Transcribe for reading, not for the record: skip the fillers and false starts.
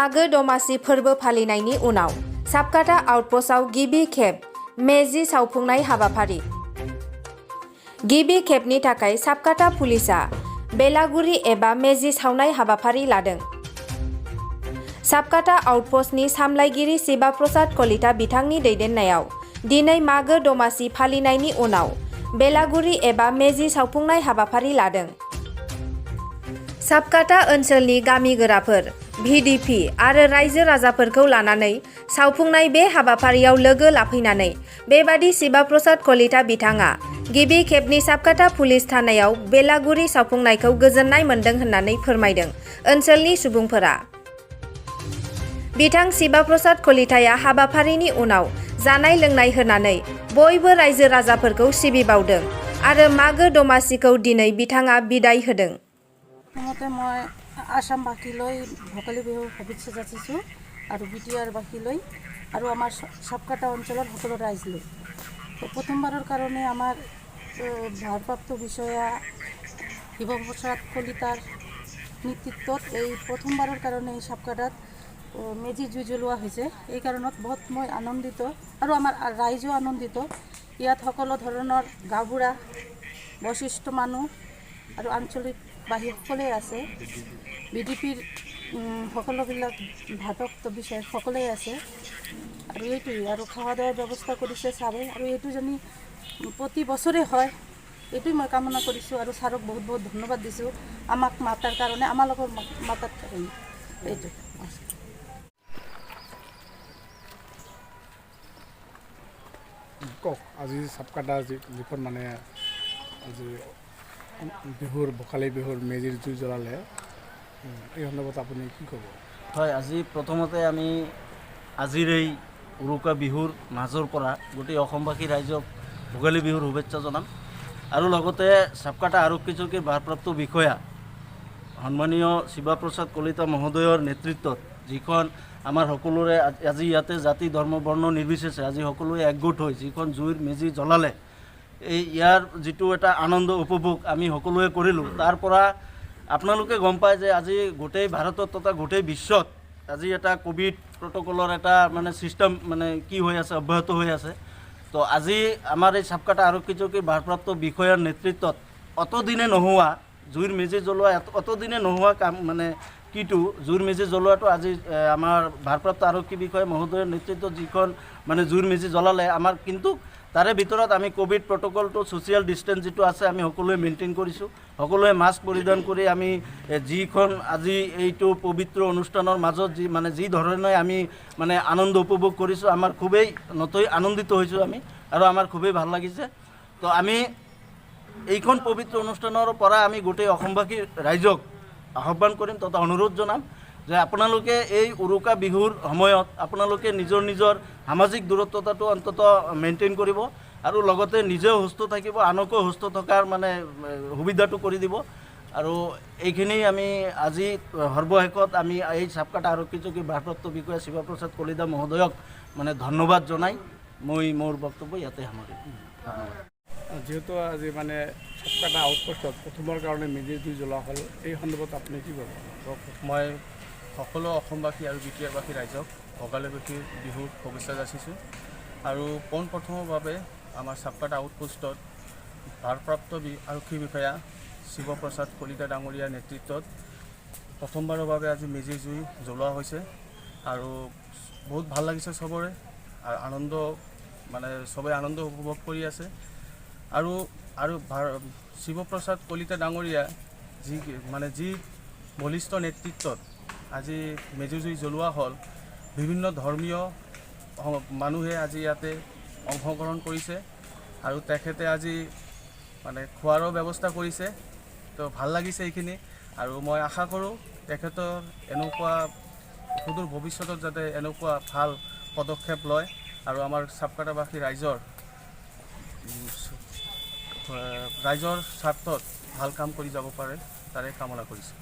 मागो दमासि फोरबो फालिनायनि उनाव साबकाटा आउटपोस्टआव गिबि खेब मेजि सावफुंनाय हाबाफारि। गिबि खेबनि थाखाय साबकाटा पुलिसआ बेलागुरि एबा मेजि सावनाय हाबाफारि लादों। साबकाटा आउटपोस्टनि सामलायगिरि शिवा प्रसाद कलिता बिथांनि दैदेननायाव दिनै मागो दमासि फालिनायनि उनाव बेलागुरि एबा मेजि सावफुंनाय हाबाफारि लादों। साबकाटा ओनसोलनि गामिगोराफोर, भिडिपि आरो रायजो राजाफोरखौ लानानै सावफुंनाय बे हाबाफारियाव लोगो लाफैनानै बेबादि शिवा प्रसाद कलिता बिथाङा गिबि खेबनि साबकाटा पुलिस थानायाव बेलागुरि सावफुंनायखौ गोजोननाय मोन्दों होननानै फोरमायदों ओनसोलनि सुबुंफोरा। बिथां शिवा प्रसाद कलिताया हाबाफारिनि उनाव जानाय लोंनाय होनानै बयबो रायजो राजाफोरखौ सिबिबावदों आरो मागो दमासिखौ दिनै बिथाङा बिदाय होदों। প্ৰথমতে মই আসামবাসীলৈ ভোগালী বিহুৰ শুভেচ্ছা যাচিছোঁ আৰু বিটিআৰবাসীলৈ আৰু আমাৰ সাবকাটা অঞ্চলৰ সকলো ৰাইজলৈ। প্ৰথমবাৰৰ কাৰণে আমাৰ ভাৰপ্ৰাপ্ত বিষয়া শিৱ প্ৰসাদ কলিতাৰ নেতৃত্বত এই প্ৰথমবাৰৰ কাৰণে এই সাবকাটাত মেজি জুই জ্বলোৱা হৈছে। এই কাৰণত বহুত মই আনন্দিত আৰু আমাৰ ৰাইজো আনন্দিত। ইয়াত সকলো ধৰণৰ গাঁওবুঢ়া, বৈশিষ্ট্য মানুহ আৰু আঞ্চলিক বাহিৰ সকলেই আছে। বিডিপিৰ সকলোবিলাক ভাৰপ্ৰাপ্ত বিষয় সকলেই আছে আৰু এইটোৱেই আৰু খোৱা দোৱাৰ ব্যৱস্থা কৰিছে ছাৰে আৰু এইটো যেনি প্ৰতি বছৰে হয় এইটোৱেই মই কামনা কৰিছোঁ আৰু ছাৰক বহুত বহুত ধন্যবাদ দিছোঁ আমাক মাতাৰ কাৰণে, আমাৰ লগত মাতাৰ কাৰণে। এইটো কওক, আজি সাবকাটা যিখন মানে আজি বিহুৰ ভোগালী বিহুৰ মেজিৰ জুই জ্বলালে, এই সন্দৰ্ভত আপুনি কি ক'ব? হয়, আজি প্ৰথমতে আমি আজিৰ এই উৰুকা বিহুৰ মাজৰ পৰা গোটেই অসমবাসী ৰাইজক ভোগালী বিহুৰ শুভেচ্ছা জনাম আৰু লগতে সাবকাটা আৰক্ষী চকীৰ ভাৰপ্ৰাপ্ত বিষয়া সন্মানীয় শিৱা প্ৰসাদ কলিতা মহোদয়ৰ নেতৃত্বত যিখন আমাৰ সকলোৰে আজি ইয়াতে জাতি ধৰ্ম বৰ্ণ নিৰ্বিশেষে আজি সকলোৱে একগোট হৈ যিখন জুইৰ মেজি জ্বলালে, এই ইয়াৰ যিটো এটা আনন্দ উপভোগ আমি সকলোৱে কৰিলোঁ। তাৰ পৰা আপোনালোকে গম পায় যে আজি গোটেই ভাৰতত তথা গোটেই বিশ্বত আজি এটা কোভিড প্ৰট'কলৰ এটা মানে ছিষ্টেম মানে কি হৈ আছে, অব্যাহত হৈ আছে। তো আজি আমাৰ এই সাবকাটা আৰক্ষী চকীৰ ভাৰপ্ৰাপ্ত বিষয়াৰ নেতৃত্বত অতদিনে নোহোৱা জুইৰ মেজি জ্বলোৱা অতদিনে নোহোৱা কাম মানে কিটো জুইৰ মেজি জ্বলোৱাটো আজি আমাৰ ভাৰপ্ৰাপ্ত আৰক্ষী বিষয়া মহোদয়ৰ নেতৃত্বত যিখন মানে জুইৰ মেজি জ্বলালে আমাৰ, কিন্তু তাৰে ভিতৰত আমি কোভিড প্ৰট'কলটো ছ'চিয়েল ডিষ্টেঞ্চ যিটো আছে আমি সকলোৱে মেইনটেইন কৰিছোঁ। সকলোৱে মাস্ক পৰিধান কৰি আমি যিখন আজি এইটো পবিত্ৰ অনুষ্ঠানৰ মাজত যি ধৰণে আমি মানে আনন্দ উপভোগ কৰিছোঁ, আমাৰ খুবেই নথৈ আনন্দিত হৈছোঁ আমি আৰু আমাৰ খুবেই ভাল লাগিছে। তো আমি এইখন পবিত্ৰ অনুষ্ঠানৰ পৰা আমি গোটেই অসমবাসী ৰাইজক আহ্বান কৰিম তথা অনুৰোধ জনাম যে আপোনালোকে এই উৰুকা বিহুৰ সময়ত আপোনালোকে নিজৰ নিজৰ সামাজিক দূৰত্বটো অন্তত মেইনটেইন কৰিব আৰু লগতে নিজেও সুস্থ থাকিব, আনকো সুস্থ থকাৰ মানে সুবিধাটো কৰি দিব। আৰু এইখিনি আমি আজি সৰ্বশেষত আমি এই সাবকাটা আৰক্ষী চকীৰ ভাৰপ্ৰাপ্ত বিষয়া শিৱা প্ৰসাদ কলিতা মহোদয়ক মানে ধন্যবাদ জনাই মই মোৰ বক্তব্য ইয়াতে সামৰিম। যিহেতু আজি মানে সাবকাটা আউটপোষ্টত প্ৰথমৰ কাৰণে মেজিৰ জুই জ্বলোৱা হ'ল, এই সন্দৰ্ভত আপুনি কি ক'ব? মই সকলো অসমবাসী আৰু বিটিআৰবাসী ৰাইজক ভোগালী বিহুৰ শুভেচ্ছা যাচিছোঁ আৰু পোনপ্ৰথমৰ বাবে আমাৰ সাবকাটা আউটপোষ্টত ভাৰপ্ৰাপ্ত আৰক্ষী বিষয়া শিৱ প্ৰসাদ কলিতা ডাঙৰীয়াৰ নেতৃত্বত প্ৰথমবাৰৰ বাবে আজি মেজিৰ জুই জ্বলোৱা হৈছে আৰু বহুত ভাল লাগিছে চবৰে আৰু আনন্দ মানে চবেই আনন্দ উপভোগ কৰি আছে আৰু শিৱ প্ৰসাদ কলিতা ডাঙৰীয়া যি বলিষ্ঠ নেতৃত্বত আজি মেজি জুই জ্বলোৱা হ'ল। বিভিন্ন ধৰ্মীয় মানুহে আজি ইয়াতে অংশগ্ৰহণ কৰিছে আৰু তেখেতে আজি মানে খোৱাৰো ব্যৱস্থা কৰিছে। তো ভাল লাগিছে এইখিনি আৰু মই আশা কৰোঁ তেখেতৰ এনেকুৱা সুদূৰ ভৱিষ্যতত যাতে এনেকুৱা ভাল পদক্ষেপ লয় আৰু আমাৰ সাবকাটাবাসী ৰাইজৰ স্বাৰ্থত ভাল কাম কৰি যাব পাৰে তাৰে কামনা কৰিছোঁ।